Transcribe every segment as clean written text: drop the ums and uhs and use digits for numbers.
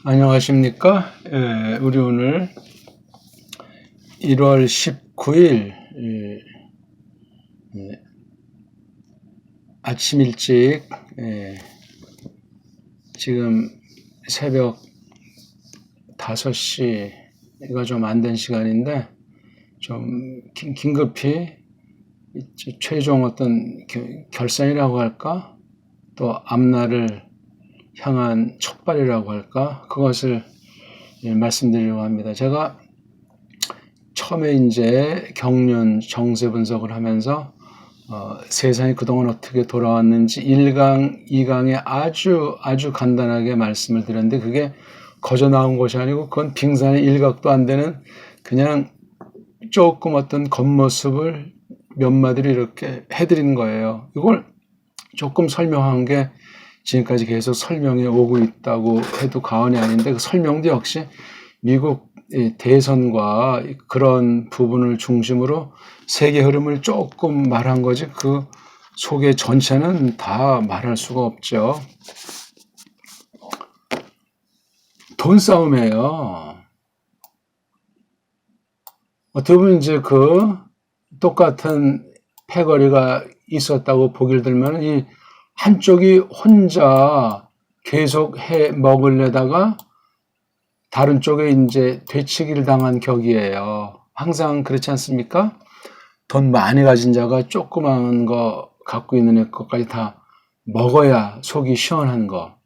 안녕하십니까? 우리 오늘 1월 19일 아침 일찍 지금 새벽 5시가 좀 안 된 시간인데 좀 긴급히 최종 어떤 결산이라고 할까? 또 앞날을 향한 촉발이라고 할까? 그것을 말씀드리려고 합니다. 제가 처음에 이제 경륜 정세 분석을 하면서 세상이 그동안 어떻게 돌아왔는지 1강, 2강에 아주 간단하게 말씀을 드렸는데 그게 거저 나온 것이 아니고 그건 빙산의 일각도 안 되는 그냥 조금 어떤 겉모습을 몇 마디를 이렇게 해드린 거예요. 이걸 조금 설명한 게 지금까지 계속 설명해 오고 있다고 해도 과언이 아닌데 그 설명도 역시 미국 대선과 그런 부분을 중심으로 세계 흐름을 조금 말한 거지 그 속의 전체는 다 말할 수가 없죠. 돈 싸움이에요. 어떻게 보면 이제 그 똑같은 패거리가 있었다고 보기를 들면 이 한쪽이 혼자 계속 해 먹으려다가 다른 쪽에 이제 되치기를 당한 격이에요. 항상 그렇지 않습니까? 돈 많이 가진 자가 조그만 거 갖고 있는 것까지 다 먹어야 속이 시원한 거.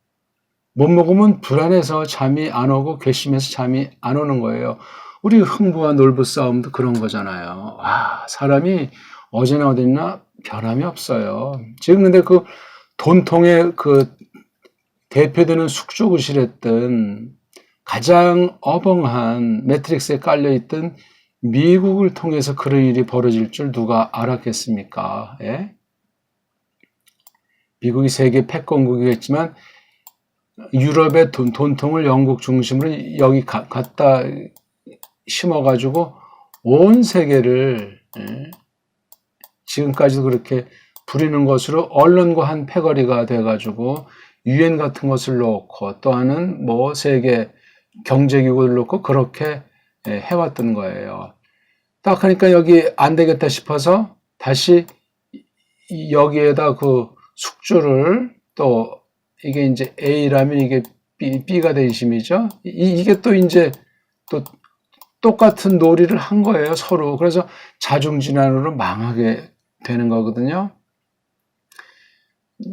못 먹으면 불안해서 잠이 안 오고 괘씸해서 잠이 안 오는 거예요. 우리 흥부와 놀부 싸움도 그런 거잖아요. 사람이 어제나 어딨나 변함이 없어요. 지금 근데 그 돈통에 그 대표되는 숙주구실했던 가장 어벙한 매트릭스에 깔려있던 미국을 통해서 그런 일이 벌어질 줄 누가 알았겠습니까? 예? 미국이 세계 패권국이겠지만 유럽의 돈통을 영국 중심으로 여기 갖다 심어가지고 온 세계를 지금까지도 그렇게 부리는 것으로 언론과 한 패거리가 돼가지고 유엔 같은 것을 놓고 또 하는 뭐 세계 경제기구를 놓고 그렇게 해왔던 거예요. 딱 하니까 여기 안 되겠다 싶어서 다시 여기에다 그 숙주를 또 이게 이제 A라면 이게 B가 된 심이죠. 이게 또 이제 또 똑같은 놀이를 한 거예요, 서로. 그래서 자중진환으로 망하게 되는 거거든요.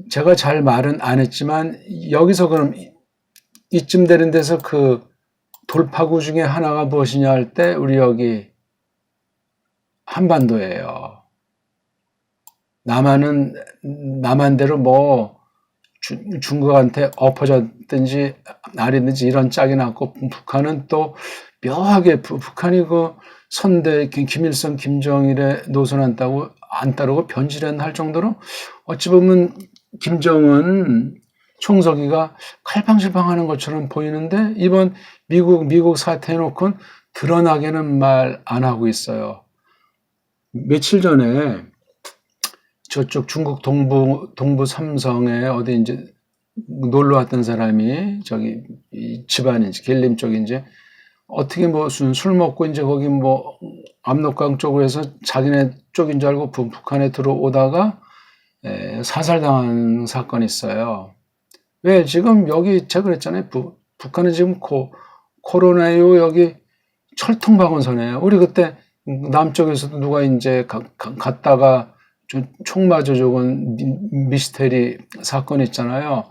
제가 잘 말은 안 했지만 여기서 그럼 이쯤 되는 데서 그 돌파구 중에 하나가 무엇이냐 할 때 우리 여기 한반도예요. 남한은 남한대로 뭐 중국한테 엎어졌든지 아리든지 이런 짝이 났고 북한은 또 묘하게 북한이 그 선대 김일성 김정일의 노선 안 따르고 변질한 정도로 어찌 보면 김정은 총서기가 칼팡질팡하는 것처럼 보이는데 이번 미국 사태 해놓고는 드러나게는 말 안 하고 있어요. 며칠 전에 저쪽 중국 동부 삼성에 어디 이제 놀러 왔던 사람이 저기 집안인지 길림 쪽인지 어떻게 무슨 술 먹고 이제 거기 뭐 압록강 쪽으로 해서 자기네 쪽인 줄 알고 북한에 들어오다가 사살당한 사건이 있어요. 왜 지금 여기 제가 그랬잖아요. 북한은 지금 코로나19 여기 철통방언선이에요. 우리 그때 남쪽에서도 누가 이제 갔다가 총 맞아 죽은 미스테리 사건 있잖아요.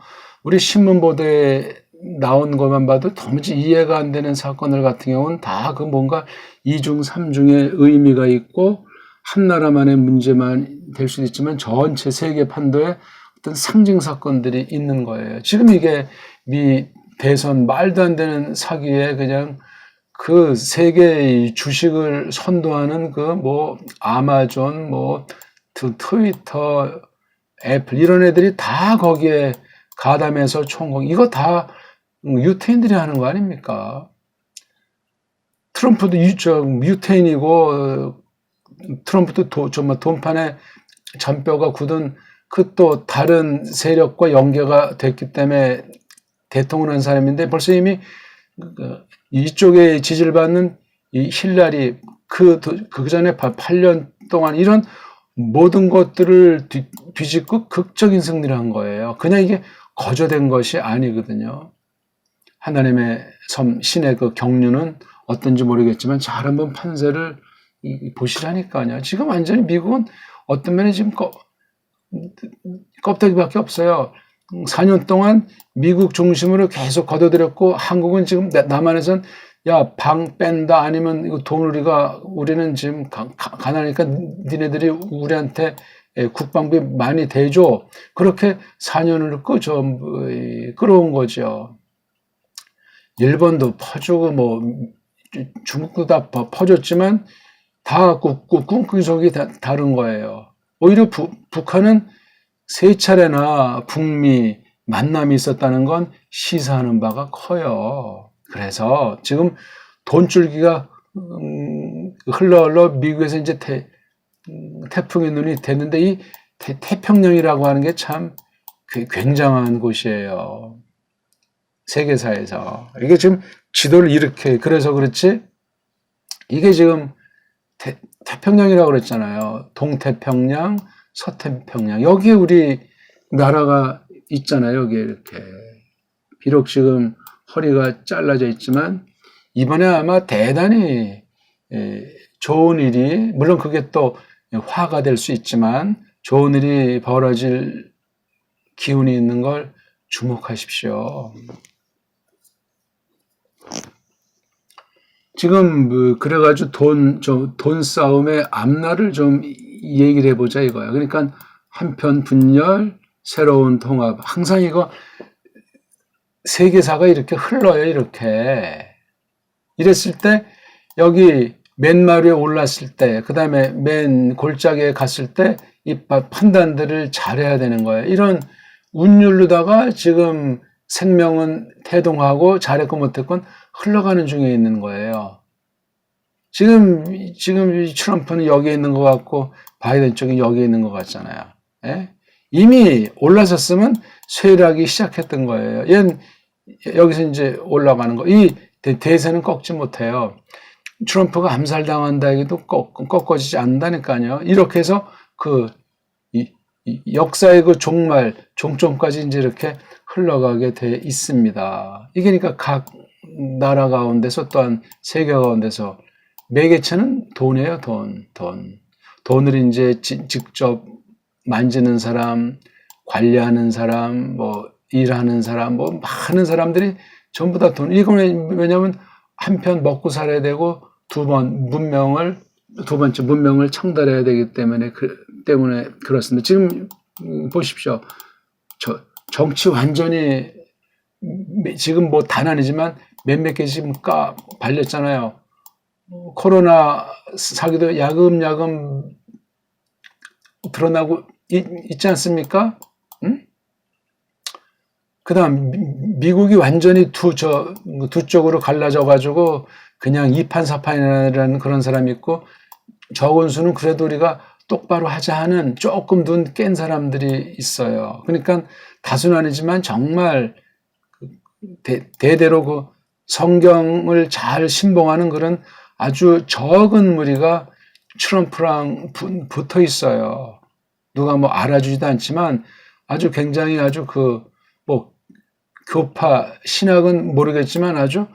우리 신문 보도에 나온 것만 봐도 도무지 이해가 안 되는 사건들 같은 경우는 다 그 뭔가 이중 삼중의 의미가 있고 한 나라만의 문제만 될 수도 있지만 전체 세계 판도에 어떤 상징 사건들이 있는 거예요. 지금 이게 미 대선 말도 안 되는 사기에 그냥 그 세계의 주식을 선도하는 그 뭐 아마존 뭐 트위터, 애플 이런 애들이 다 거기에 가담해서 총공 이거 다 유태인들이 하는 거 아닙니까? 트럼프도 유태인이고 트럼프도 정말 돈판에 잔뼈가 굳은 그 또 다른 세력과 연계가 됐기 때문에 대통령을 한 사람인데 벌써 이미 이쪽에 지지를 받는 이 힐라리 그 전에 8년 동안 이런 모든 것들을 뒤집고 극적인 승리를 한 거예요. 그냥 이게 거저된 것이 아니거든요. 하나님의 신의 그 경륜은 어떤지 모르겠지만 잘 한번 판세를 보시라니까요. 지금 완전히 미국은 어떤 면에 지금 껍데기밖에 없어요. 4년 동안 미국 중심으로 계속 걷어들였고 한국은 지금 남한에선 야, 방 뺀다 아니면 이거 돈 우리는 지금 가난하니까 니네들이 우리한테 국방비 많이 대줘. 그렇게 4년을 끌어온 거죠. 일본도 퍼주고 뭐 중국도 다 퍼줬지만 다 꿈꾸기속이 다른 거예요. 오히려 북한은 3차례나 북미 만남이 있었다는 건 시사하는 바가 커요. 그래서 지금 돈줄기가 흘러 미국에서 이제 태풍의 눈이 됐는데 이 태평양이라고 하는 게 참 굉장한 곳이에요. 세계사에서. 이게 지금 지도를 이렇게 그래서 그렇지 이게 지금 태평양이라고 그랬잖아요. 동태평양, 서태평양. 여기에 우리 나라가 있잖아요. 여기에 이렇게. 비록 지금 허리가 잘라져 있지만 이번에 아마 대단히 좋은 일이 물론 그게 또 화가 될 수 있지만 좋은 일이 벌어질 기운이 있는 걸 주목하십시오. 지금 그래가지고 돈 싸움의 앞날을 좀 얘기를 해보자 이거야. 그러니까 한편 분열, 새로운 통합. 항상 이거 세계사가 이렇게 흘러요. 이렇게. 이랬을 때 여기 맨 마루에 올랐을 때 그 다음에 맨 골짜기에 갔을 때 이 판단들을 잘해야 되는 거예요. 이런 운율로다가 지금 생명은 태동하고 잘했고 못했건 흘러가는 중에 있는 거예요. 지금 트럼프는 여기에 있는 것 같고 바이든 쪽은 여기에 있는 것 같잖아요. 예? 이미 올라섰으면 쇠락이 시작했던 거예요. 얘는 여기서 이제 올라가는 거. 이 대세는 꺾지 못해요. 트럼프가 암살당한다 해도 꺾어지지 않는다니까요. 이렇게 해서 역사의 그 종점까지 이제 이렇게 흘러가게 돼 있습니다. 이게 그러니까 각 나라 가운데서 또한 세계 가운데서 매개체는 돈이에요, 돈. 돈을 이제 직접 만지는 사람, 관리하는 사람, 뭐 일하는 사람, 뭐 많은 사람들이 전부 다 돈. 이거는 왜냐하면 한편 먹고 살아야 되고 두 번째 문명을 창달해야 되기 때문에 그렇습니다. 지금 보십시오. 정치 완전히 지금 뭐 단 아니지만 몇몇 개 지금 발렸잖아요. 코로나 사기도 야금야금 드러나고 있지 않습니까? 응? 그 다음 미국이 완전히 두 쪽으로 갈라져 가지고 그냥 이판사판이라는 그런 사람이 있고 적은 수는 그래도 우리가 똑바로 하자 하는 조금 눈 깬 사람들이 있어요. 그러니까 다수는 아니지만 정말 대대로 그 성경을 잘 신봉하는 그런 아주 적은 무리가 트럼프랑 붙어 있어요. 누가 뭐 알아주지도 않지만 아주 굉장히 아주 뭐 교파 신학은 모르겠지만 아주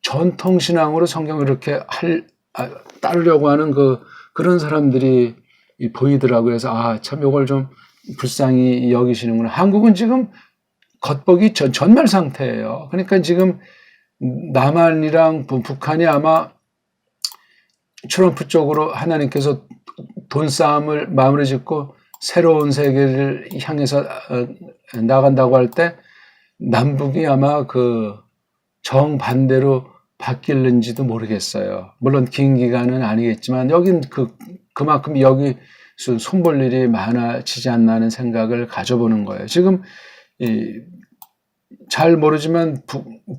전통 신앙으로 성경을 이렇게 따르려고 하는 그런 사람들이 보이더라고요. 그래서 참 이걸 좀 불쌍히 여기시는구나. 한국은 지금 겉보기 전멸 상태예요. 그러니까 지금 남한이랑 북한이 아마 트럼프 쪽으로 하나님께서 돈 싸움을 마무리 짓고 새로운 세계를 향해서 나간다고 할 때 남북이 아마 정반대로 바뀔는지도 모르겠어요. 물론 긴 기간은 아니겠지만 여긴 그만큼 여기 손볼 일이 많아지지 않나 하는 생각을 가져보는 거예요. 지금 잘 모르지만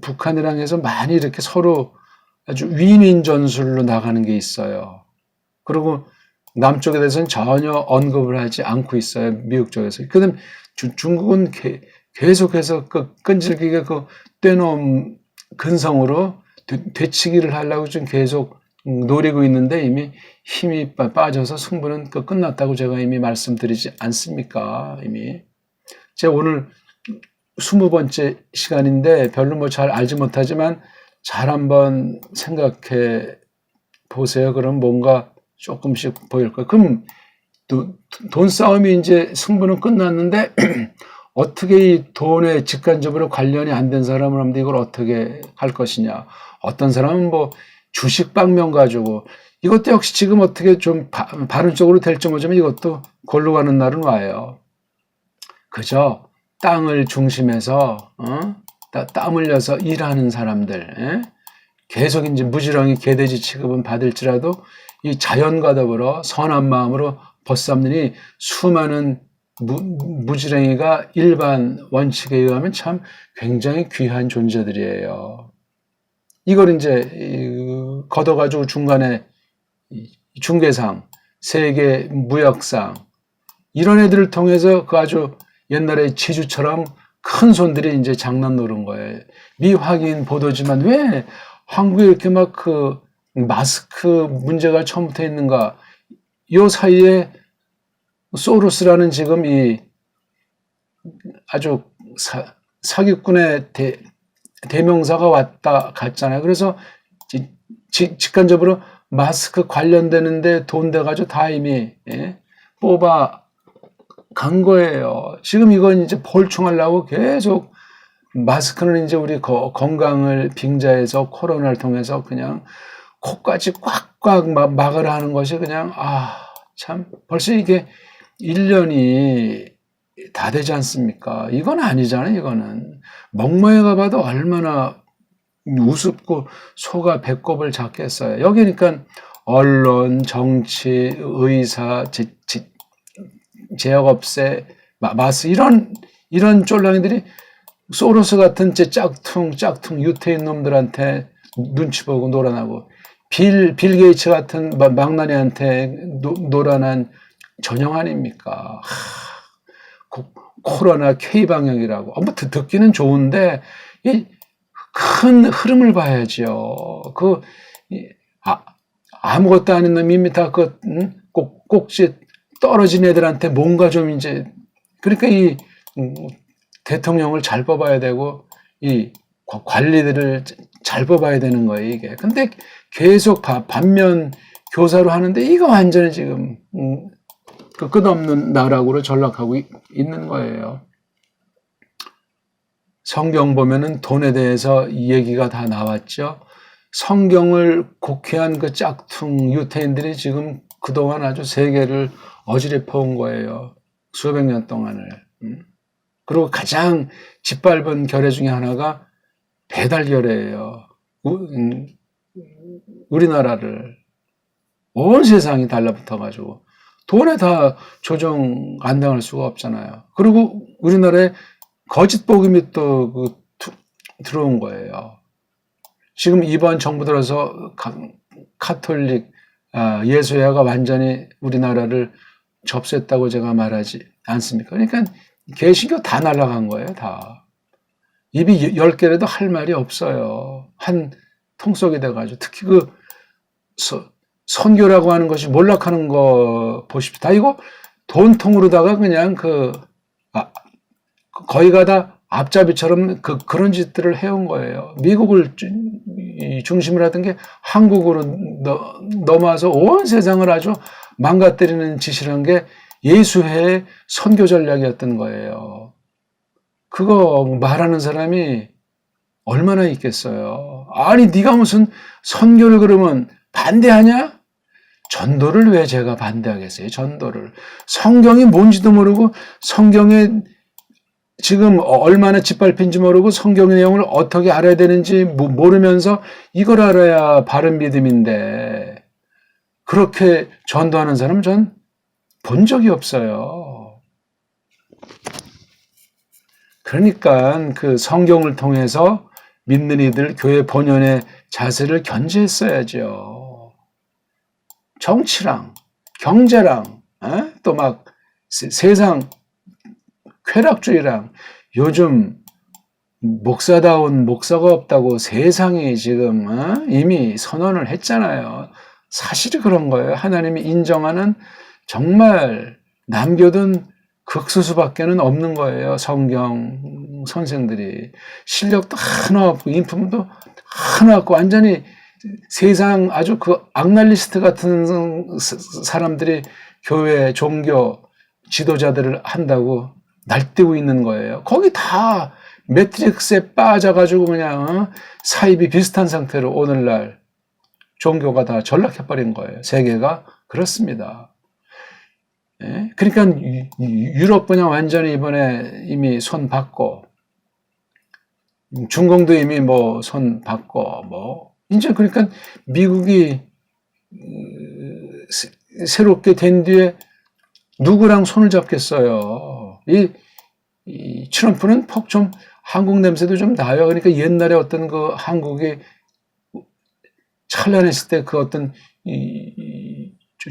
북한이랑 해서 많이 이렇게 서로 아주 윈윈 전술로 나가는 게 있어요. 그리고 남쪽에 대해서는 전혀 언급을 하지 않고 있어요. 미국 쪽에서. 그다음 중국은 계속해서 그 끈질기게 그 떼놓은 근성으로 되치기를 하려고 좀 계속 노리고 있는데 이미 힘이 빠져서 승부는 끝났다고 제가 이미 말씀드리지 않습니까? 이미. 제가 오늘 20번째 시간인데 별로 뭐 잘 알지 못하지만 잘 한번 생각해 보세요. 그럼 뭔가 조금씩 보일 거예요. 그럼 돈 싸움이 이제 승부는 끝났는데 어떻게 이 돈에 직간접으로 관련이 안 된 사람을 하면 이걸 어떻게 할 것이냐. 어떤 사람은 뭐 주식 방면 가지고 이것도 역시 지금 어떻게 좀 바른 쪽으로 될지 모르지만 이것도 골로 가는 날은 와요. 그저 땅을 중심해서 땀 흘려서 일하는 사람들 계속 이제 무지렁이 개돼지 취급은 받을지라도 이 자연과 더불어 선한 마음으로 벗삼느니 수많은 무지렁이가 일반 원칙에 의하면 참 굉장히 귀한 존재들이에요. 이걸 이제 걷어가지고 중간에 중개상, 세계 무역상 이런 애들을 통해서 그 아주 옛날에 지주처럼 큰 손들이 이제 장난 노는 거예요. 미확인 보도지만 왜 한국에 이렇게 막 그 마스크 문제가 처음부터 있는가? 요 사이에 소로스라는 지금 이 아주 사기꾼의 대명사가 왔다 갔잖아요. 그래서 직간접으로 마스크 관련되는데 돈 돼가지고 다 이미 뽑아 간 거예요. 지금 이건 이제 볼충하려고 계속 마스크는 이제 우리 건강을 빙자해서 코로나를 통해서 그냥 코까지 꽉꽉 막으라 하는 것이 그냥 참 벌써 이게 1년이 다 되지 않습니까? 이건 아니잖아요. 이거는 먹모에 가봐도 얼마나 우습고 소가 배꼽을 잡겠어요. 여기 그러니까 언론, 정치, 의사, 제약업체, 마스 이런 쫄랑이들이 소로스 같은 짝퉁 유태인 놈들한테 눈치 보고 놀아나고 빌 게이츠 같은 망나니한테 놀아난 전형 아닙니까? 코로나 K방역이라고. 뭐 듣기는 좋은데 이 큰 흐름을 봐야죠. 아무것도 아닌 놈이 이미 다 꼭지 떨어진 애들한테 뭔가 좀 이제 그러니까 이 대통령을 잘 뽑아야 되고 이 관리들을 잘 뽑아야 되는 거예요, 이게. 근데 계속 반면 교사로 하는데 이거 완전히 지금 그 끝없는 나락으로 전락하고 있는 거예요. 성경 보면은 돈에 대해서 이 얘기가 다 나왔죠. 성경을 곡해한 그 짝퉁 유태인들이 지금 그동안 아주 세계를 어지럽혀 온 거예요. 수백 년 동안을. 그리고 가장 짓밟은 결례 중에 하나가 배달 결례예요. 우리나라를 온 세상이 달라붙어가지고 돈에 다 조정 안 당할 수가 없잖아요. 그리고 우리나라에 거짓 복음이 또 들어온 거예요. 지금 이번 정부 들어서 카톨릭 예수회가 완전히 우리나라를 접수했다고 제가 말하지 않습니까? 그러니까 개신교 다 날아간 거예요, 다. 입이 10개라도 할 말이 없어요. 한 통속이 돼가지고. 특히 선교라고 하는 것이 몰락하는 거 보십시오. 다 이거 돈통으로다가 그냥 거의가 다 앞잡이처럼 그런 짓들을 해온 거예요. 미국을 중심으로 하던 게 한국으로 넘어와서 온 세상을 아주 망가뜨리는 짓을 한 게 예수회의 선교 전략이었던 거예요. 그거 말하는 사람이 얼마나 있겠어요. 아니 네가 무슨 선교를 그러면 반대하냐? 전도를 왜 제가 반대하겠어요? 전도를. 성경이 뭔지도 모르고 성경에 지금 얼마나 짓밟힌지 모르고 성경의 내용을 어떻게 알아야 되는지 모르면서 이걸 알아야 바른 믿음인데 그렇게 전도하는 사람 전 본 적이 없어요. 그러니까 그 성경을 통해서 믿는 이들 교회 본연의 자세를 견지했어야죠. 정치랑 경제랑 또 막 세상 쾌락주의랑 요즘 목사다운 목사가 없다고 세상이 지금 이미 선언을 했잖아요. 사실이 그런 거예요. 하나님이 인정하는 정말 남겨둔 극소수밖에는 없는 거예요. 성경 선생들이. 실력도 하나 없고 인품도 하나 없고 완전히 세상 아주 그 악날리스트 같은 사람들이 교회 종교 지도자들을 한다고 날뛰고 있는 거예요. 거기 다 매트릭스에 빠져가지고 그냥 사입이 비슷한 상태로 오늘날 종교가 다 전락해버린 거예요. 세계가 그렇습니다. 예? 그러니까 유럽 그냥 완전히 이번에 이미 손 받고 중공도 이미 뭐 손 받고 뭐 이제 그러니까 미국이 새롭게 된 뒤에 누구랑 손을 잡겠어요. 이 트럼프는 퍽 좀 한국 냄새도 좀 나요. 그러니까 옛날에 어떤 그 한국이 찬란했을 때 그 어떤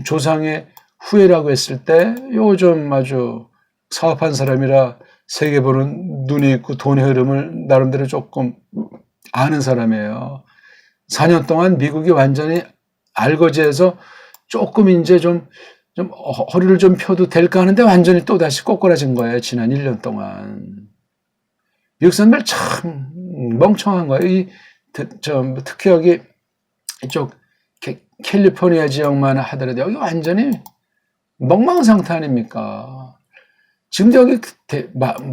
조상의 후예라고 했을 때 요즘 아주 사업한 사람이라 세계 보는 눈이 있고 돈의 흐름을 나름대로 조금 아는 사람이에요. 4년 동안 미국이 완전히 알거지에서 조금 이제 좀 허리를 좀 펴도 될까 하는데 완전히 또다시 꼬꾸라진 거예요. 지난 1년 동안. 미국 사람들 참 멍청한 거예요. 특히 여기 이쪽 캘리포니아 지역만 하더라도 여기 완전히 멍망 상태 아닙니까? 지금 여기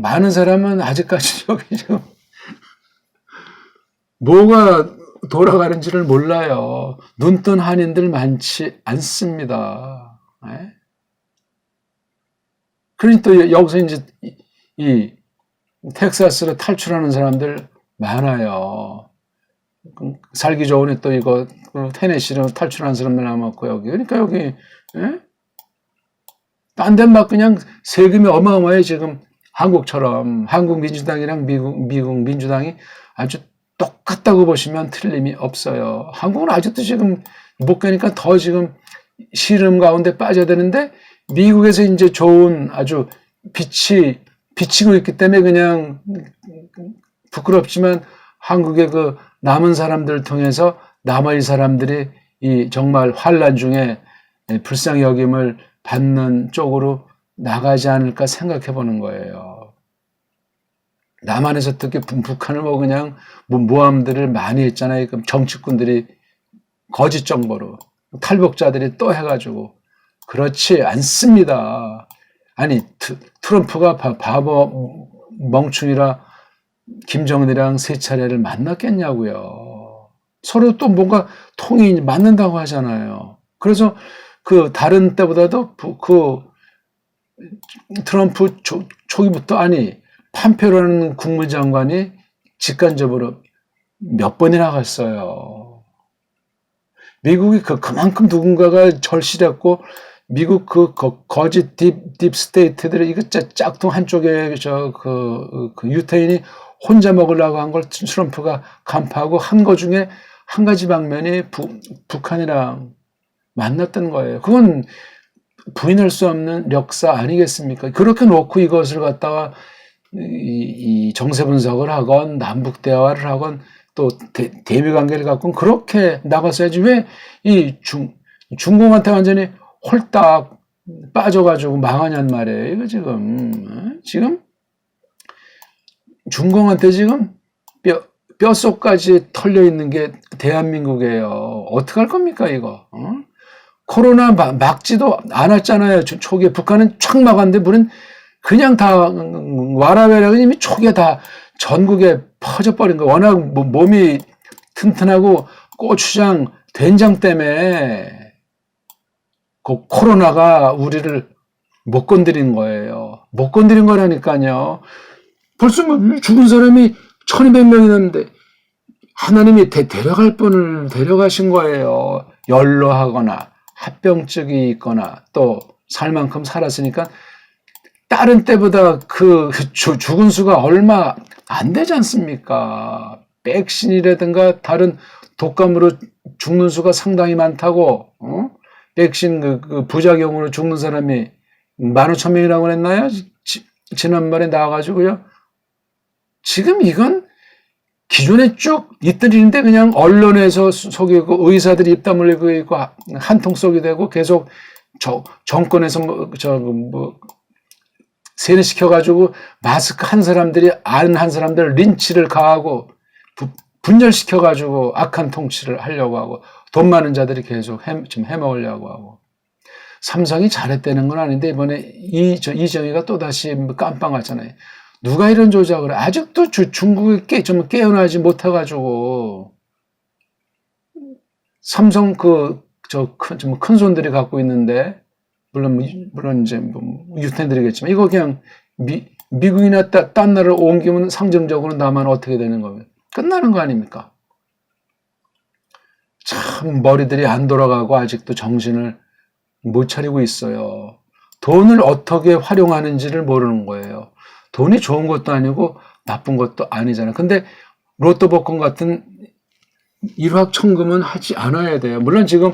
많은 사람은 아직까지 여기 지금 뭐가 돌아가는지를 몰라요. 눈뜬 한인들 많지 않습니다. 네? 그러니 또 여기서 이제 이 텍사스로 탈출하는 사람들 많아요. 살기 좋으니 또 이거 테네시로 탈출하는 사람들 남았고 여기 그러니까 여기 예? 딴 데 막 그냥 세금이 어마어마해 지금 한국처럼 한국 민주당이랑 미국 민주당이 아주 똑같다고 보시면 틀림이 없어요. 한국은 아직도 지금 못 가니까 더 지금 시름 가운데 빠져야 되는데 미국에서 이제 좋은 아주 빛이 비치고 있기 때문에 그냥 부끄럽지만 한국의 그 남은 사람들을 통해서 나머지 사람들이 이 정말 환란 중에 불쌍히 여김을 받는 쪽으로 나가지 않을까 생각해 보는 거예요. 남한에서 특히 북한을 뭐 그냥 모함들을 많이 했잖아요. 그럼 정치꾼들이 거짓 정보로 탈북자들이 또 해가지고 그렇지 않습니다. 아니 트럼프가 바보 멍충이라 김정은이랑 세 차례를 만났겠냐고요. 서로 또 뭔가 통이 맞는다고 하잖아요. 그래서 그 다른 때보다도 그 트럼프 초기부터 아니 팜페오라는 국무장관이 직간접으로 몇 번이나 갔어요. 미국이 그만큼 누군가가 절실했고 미국 그 거짓 딥 스테이트들이 이거 짝퉁 한쪽에 그 유태인이 혼자 먹으려고 한 걸 트럼프가 간파하고 한 거 중에 한 가지 방면이 북한이랑 만났던 거예요. 그건 부인할 수 없는 역사 아니겠습니까? 그렇게 놓고 이것을 갖다가 이 정세 분석을 하건 남북 대화를 하건 또 대미 관계를 갖고는 그렇게 나갔어야지 왜 이 중공한테 완전히 홀딱 빠져가지고 망하냔 말이에요. 이거 지금 중공한테 지금 뼛속까지 털려 있는 게 대한민국이에요. 어떡할 겁니까 이거? 코로나 막지도 않았잖아요. 초기에 북한은 촥 막았는데 우리는 그냥 다 와라베라가 이미 초기에 다 전국에 퍼져버린 거. 워낙 몸이 튼튼하고 고추장, 된장 때문에 그 코로나가 우리를 못 건드린 거예요. 못 건드린 거라니까요. 벌써 뭐 죽은 사람이 1200명이 넘는데 하나님이 데려갈 분을 데려가신 거예요. 연로하거나 합병증이 있거나 또 살 만큼 살았으니까 다른 때보다 그 죽은 수가 얼마 안 되지 않습니까? 백신이라든가 다른 독감으로 죽는 수가 상당히 많다고, 백신 그 부작용으로 죽는 사람이 15,000명이라고 했나요? 지난번에 나와가지고요. 지금 이건 기존에 쭉 있더리는데 그냥 언론에서 속이고 의사들이 입담 흘리고 있고 한통 속이 되고 계속 정권에서 세뇌시켜가지고 마스크 한 사람들이 아는 한 사람들 린치를 가하고 분열시켜가지고 악한 통치를 하려고 하고 돈 많은 자들이 계속 지금 해먹으려고 하고 삼성이 잘했다는 건 아닌데 이번에 이정희가 또다시 깜빵 왔잖아요. 누가 이런 조작을 해? 아직도 중국이 좀 깨어나지 못해가지고 삼성 좀 큰 손들이 갖고 있는데 물론 이제 유태인들이겠지만 이거 그냥 미국이나 딴 나라를 옮기면 상정적으로 나만 어떻게 되는 거예요? 끝나는 거 아닙니까? 참 머리들이 안 돌아가고 아직도 정신을 못 차리고 있어요. 돈을 어떻게 활용하는지를 모르는 거예요. 돈이 좋은 것도 아니고 나쁜 것도 아니잖아요. 근데 로또 복권 같은 일확천금은 하지 않아야 돼요. 물론 지금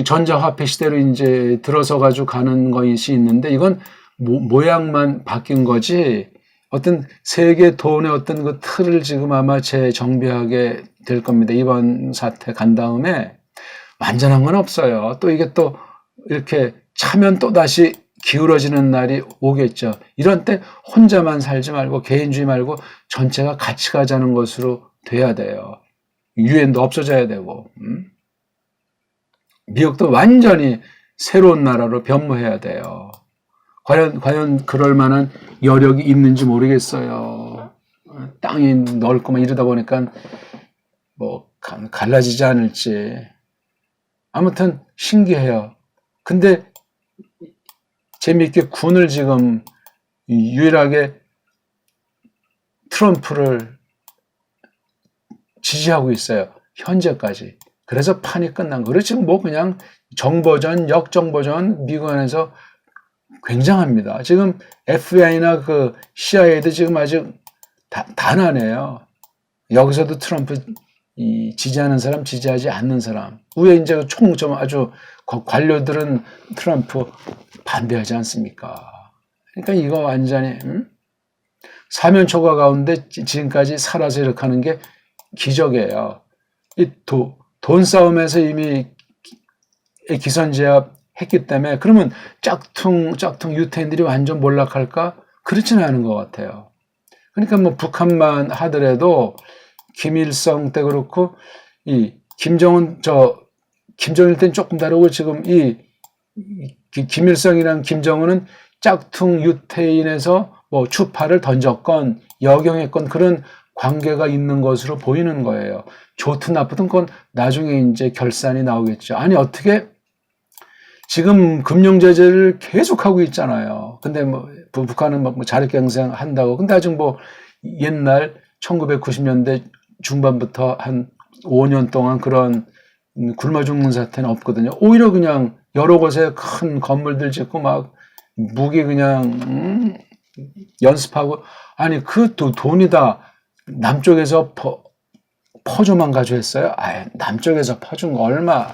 전자화폐 시대로 이제 들어서 가지고 가는 것이 있는데 이건 모양만 바뀐 거지 어떤 세계 돈의 어떤 그 틀을 지금 아마 재정비하게 될 겁니다. 이번 사태 간 다음에 완전한 건 없어요. 또 이게 또 이렇게 차면 또 다시 기울어지는 날이 오겠죠. 이런 때 혼자만 살지 말고 개인주의 말고 전체가 같이 가자는 것으로 돼야 돼요. 유엔도 없어져야 되고 미국도 완전히 새로운 나라로 변모해야 돼요. 과연 그럴 만한 여력이 있는지 모르겠어요. 땅이 넓고 막 이러다 보니까 뭐 갈라지지 않을지. 아무튼 신기해요. 근데 재미있게 군을 지금 유일하게 트럼프를 지지하고 있어요. 현재까지. 그래서 판이 끝난 거. 그래서 지금 뭐 그냥 정보전, 역정보전 미국 안에서 굉장합니다. 지금 FBI나 그 CIA도 지금 아직 단안해요. 여기서도 트럼프 지지하는 사람, 지지하지 않는 사람. 위에 이제 좀 아주 관료들은 트럼프 반대하지 않습니까? 그러니까 이거 완전히 사면초가 가운데 지금까지 살아서 이렇게 하는 게 기적이에요. 이 돈 싸움에서 이미 기선제압 했기 때문에 그러면 짝퉁 유태인들이 완전 몰락할까? 그렇지는 않은 것 같아요. 그러니까 뭐 북한만 하더라도 김일성 때 그렇고 이 김정일 때는 조금 다르고 지금 이 김일성이랑 김정은은 짝퉁 유태인에서 뭐 추파를 던졌건 역용했건 그런 관계가 있는 것으로 보이는 거예요. 좋든 나쁘든 건 나중에 이제 결산이 나오겠죠. 아니 어떻게 지금 금융 제재를 계속하고 있잖아요. 근데 뭐 북한은 뭐 자력경쟁 한다고. 근데 아직 뭐 옛날 1990년대 중반부터 한 5년 동안 그런 굶어 죽는 사태는 없거든요. 오히려 그냥 여러 곳에 큰 건물들 짓고 막 무기 그냥 연습하고 아니 그 돈이 다 남쪽에서 퍼주만 가지고 했어요. 남쪽에서 퍼준 거 얼마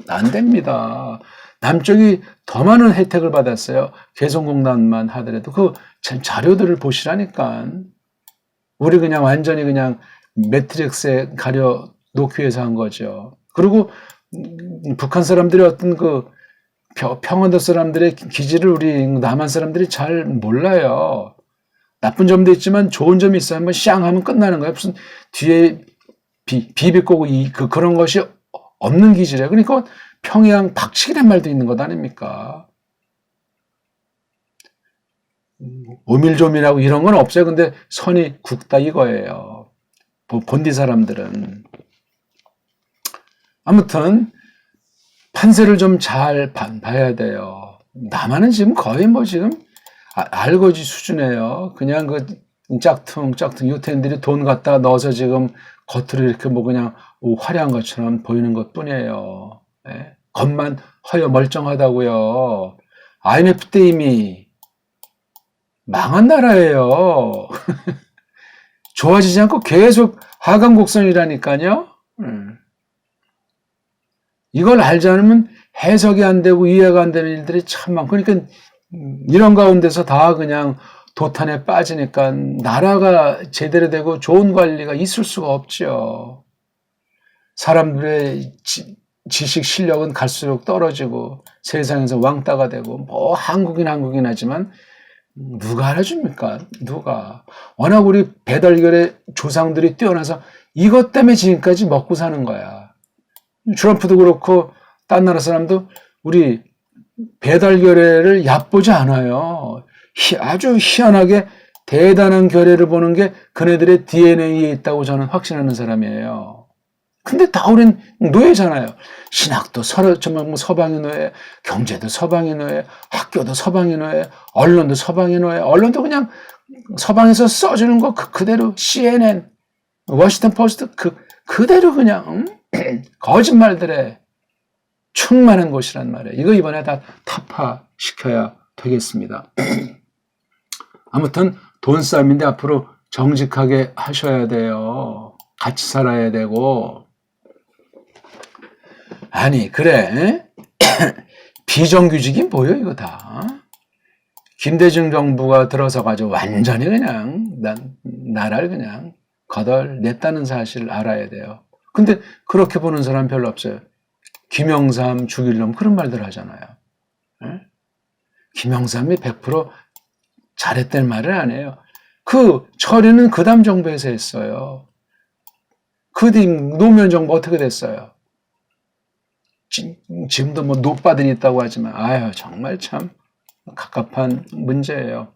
안 됩니다. 남쪽이 더 많은 혜택을 받았어요. 개성공단만 하더라도 그 자료들을 보시라니까. 우리 그냥 완전히 그냥 매트릭스에 가려 놓기 위해서 한 거죠. 그리고 북한 사람들이 어떤 그 평안도 사람들의 기질을 우리 남한 사람들이 잘 몰라요. 나쁜 점도 있지만 좋은 점이 있어요. 한번 샹 하면 끝나는 거예요. 무슨 뒤에 비비꼬고 그런 것이 없는 기질이에요. 그러니까 평양 박치기란 말도 있는 것 아닙니까? 오밀조밀하고 이런 건 없어요. 근데 선이 굵다 이거예요. 본디 사람들은. 아무튼 판세를 좀 잘 봐야 돼요. 남한은 지금 거의 뭐 지금 알거지 수준이에요. 그냥 그 짝퉁 유태인들이 돈 갖다 넣어서 지금 겉으로 이렇게 뭐 그냥 화려한 것처럼 보이는 것 뿐이에요. 네? 겉만 허여 멀쩡하다고요. IMF 때 이미 망한 나라예요. 좋아지지 않고 계속 하강 곡선이라니까요. 이걸 알지 않으면 해석이 안 되고 이해가 안 되는 일들이 참 많고 그러니까 이런 가운데서 다 그냥 도탄에 빠지니까 나라가 제대로 되고 좋은 관리가 있을 수가 없죠. 사람들의 지식 실력은 갈수록 떨어지고 세상에서 왕따가 되고 뭐 한국인 하지만 누가 알아줍니까? 누가. 워낙 우리 배달결의 조상들이 뛰어나서 이것 때문에 지금까지 먹고 사는 거야. 트럼프도 그렇고 딴 나라 사람도 우리 배달결의를 얕보지 않아요. 아주 희한하게 대단한 결의를 보는 게 그네들의 DNA에 있다고 저는 확신하는 사람이에요. 근데 다 우린 노예잖아요. 신학도 서방의 노예, 경제도 서방의 노예, 학교도 서방의 노예, 언론도 서방의 노예, 언론도 그냥 서방에서 써주는 거 그대로 CNN, 워싱턴 포스트 그대로 그냥 거짓말들에 충만한 곳이란 말이에요. 이거 이번에 다 타파시켜야 되겠습니다. 아무튼 돈 싸움인데 앞으로 정직하게 하셔야 돼요. 같이 살아야 되고. 아니 그래 비정규직이 뭐예요 이거 다. 김대중 정부가 들어서 가지고 완전히 그냥 나라를 그냥 거덜냈다는 사실을 알아야 돼요. 근데 그렇게 보는 사람 별로 없어요. 김영삼 죽일 놈 그런 말들 하잖아요. 김영삼이 100% 잘했다는 말을 안 해요. 그 처리는 그 다음 정부에서 했어요. 그 뒤 노무현 정부 어떻게 됐어요? 지금도 뭐 노빠들이 있다고 하지만 아유 정말 참 갑갑한 문제예요.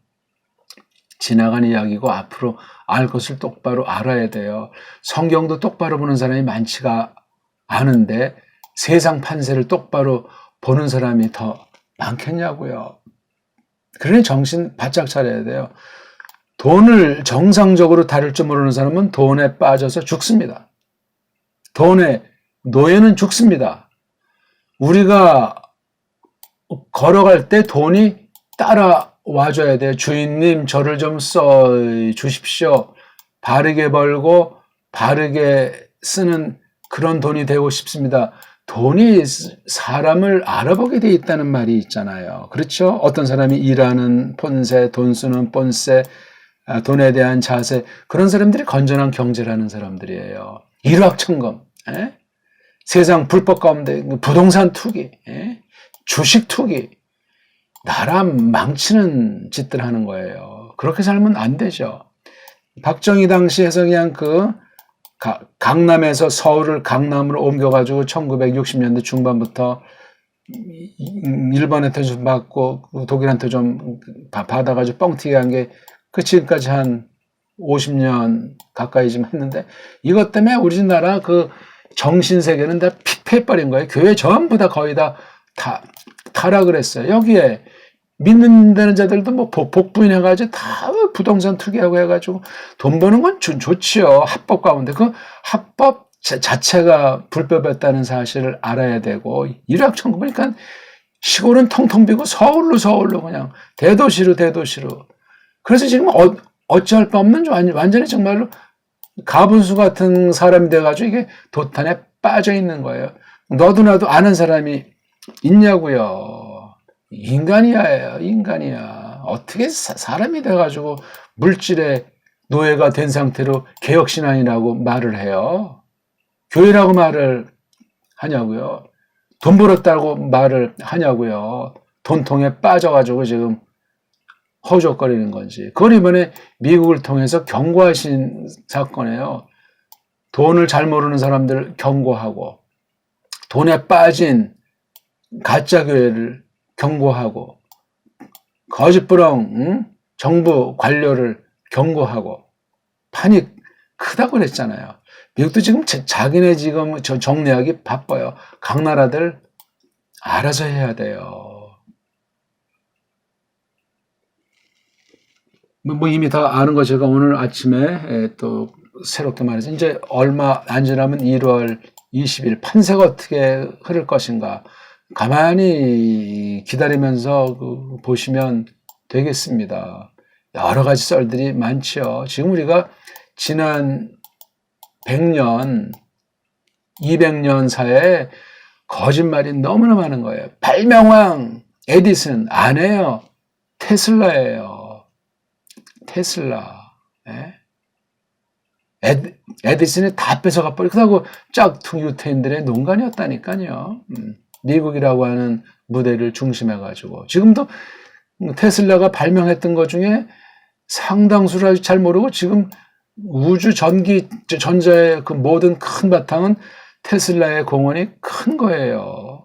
지나간 이야기고 앞으로 알 것을 똑바로 알아야 돼요. 성경도 똑바로 보는 사람이 많지가 않은데 세상 판세를 똑바로 보는 사람이 더 많겠냐고요. 그러니 정신 바짝 차려야 돼요. 돈을 정상적으로 다룰 줄 모르는 사람은 돈에 빠져서 죽습니다. 돈의 노예는 죽습니다. 우리가 걸어갈 때 돈이 따라와줘야 돼요. 주인님 저를 좀 써 주십시오. 바르게 벌고 바르게 쓰는 그런 돈이 되고 싶습니다. 돈이 사람을 알아보게 돼 있다는 말이 있잖아요. 그렇죠? 어떤 사람이 일하는 본세, 돈 쓰는 본세, 돈에 대한 자세, 그런 사람들이 건전한 경제를 하는 사람들이에요. 일확천금, 세상 불법 가운데 부동산 투기, 주식 투기, 나라 망치는 짓들 하는 거예요. 그렇게 살면 안 되죠. 박정희 당시에서 그냥 강남에서 서울을 강남으로 옮겨가지고 1960년대 중반부터 일본한테 좀 받고 독일한테 좀 받아가지고 뻥튀기 한 게 지금까지 한 50년 가까이 좀 했는데 이것 때문에 우리나라 그 정신세계는 다 피폐해버린 거예요. 교회 전부 다 거의 다 타락을 했어요. 여기에 믿는다는 자들도 뭐 복부인 해가지고 다 부동산 투기하고 해가지고 돈 버는 건 좋지요. 합법 가운데 그 합법 자체가 불법이었다는 사실을 알아야 되고 일확천금 보니까 시골은 텅텅 비고 서울로 그냥 대도시로 그래서 지금 어찌할 바 없는 완전히 정말로 가분수 같은 사람이 돼가지고 이게 도탄에 빠져 있는 거예요. 너도 나도 아는 사람이 있냐고요. 인간이야. 어떻게 사람이 돼가지고 물질의 노예가 된 상태로 개혁신앙이라고 말을 해요. 교회라고 말을 하냐고요. 돈 벌었다고 말을 하냐고요. 돈통에 빠져가지고 지금 허우적거리는 건지. 그걸 이번에 미국을 통해서 경고하신 사건이에요. 돈을 잘 모르는 사람들을 경고하고 돈에 빠진 가짜교회를 경고하고 거짓부렁 정부 관료를 경고하고 판이 크다고 그랬잖아요. 미국도 지금 자기네 지금 정리하기 바빠요. 각 나라들 알아서 해야 돼요. 뭐 이미 다 아는 거 제가 오늘 아침에 또 새롭게 말해서 이제 얼마 안 지나면 1월 20일 판세가 어떻게 흐를 것인가 가만히 기다리면서 보시면 되겠습니다. 여러 가지 썰들이 많죠. 지금 우리가 지난 100년, 200년 사이에 거짓말이 너무나 많은 거예요. 발명왕 에디슨 아니에요. 테슬라예요. 테슬라, 예? 에디슨이 다 뺏어가 버리고, 그러고 짝퉁 유태인들의 농간이었다니까요. 미국이라고 하는 무대를 중심해가지고. 지금도 테슬라가 발명했던 것 중에 상당수를 아직 잘 모르고 지금 우주 전기, 전자의 그 모든 큰 바탕은 테슬라의 공헌이 큰 거예요.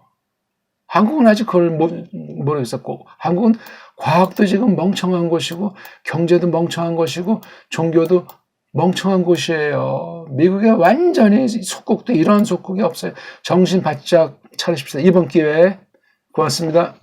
한국은 아직 그걸 모르겠었고, 한국은 과학도 지금 멍청한 곳이고, 경제도 멍청한 곳이고, 종교도 멍청한 곳이에요. 미국에 완전히 속국도 이런 속국이 없어요. 정신 바짝 차리십시오. 이번 기회에 고맙습니다.